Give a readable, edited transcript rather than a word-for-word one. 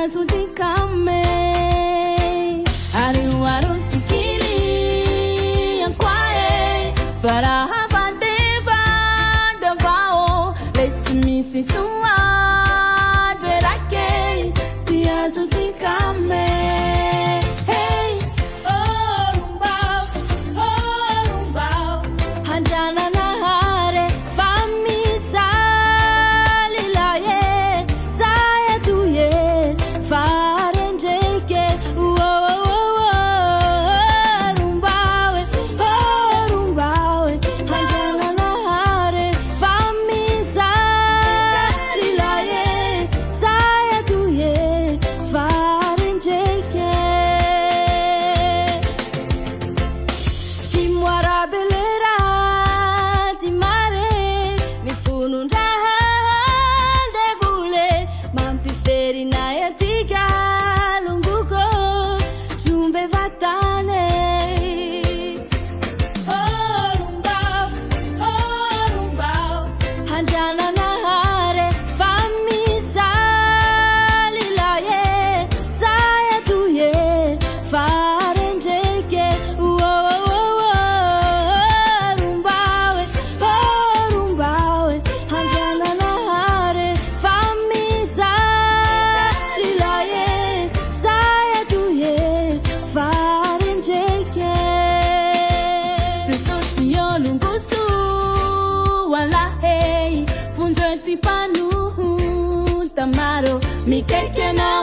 Sutikame Ariwaru sikili Yankwae Faraha Vandeva Davao Let's miss it so Derake Tia Sutikame Hey Oh rumbao Hanjana nahare Famita Lilaye Saya tuye Farenjeke, rumbawe, hanjana nahare, famita, lilaye, saya tuye, farenjeke. Kimwara belera, timare, mifununda devule, mampiferi na yatika. Hanjana nahare famita lilaye saya tuye farenjeke rumbawe hanjana nahare famita lilaye saya tuye farenjeke sesosio lungusu wala hey funzo tipanu tamaro mi kekena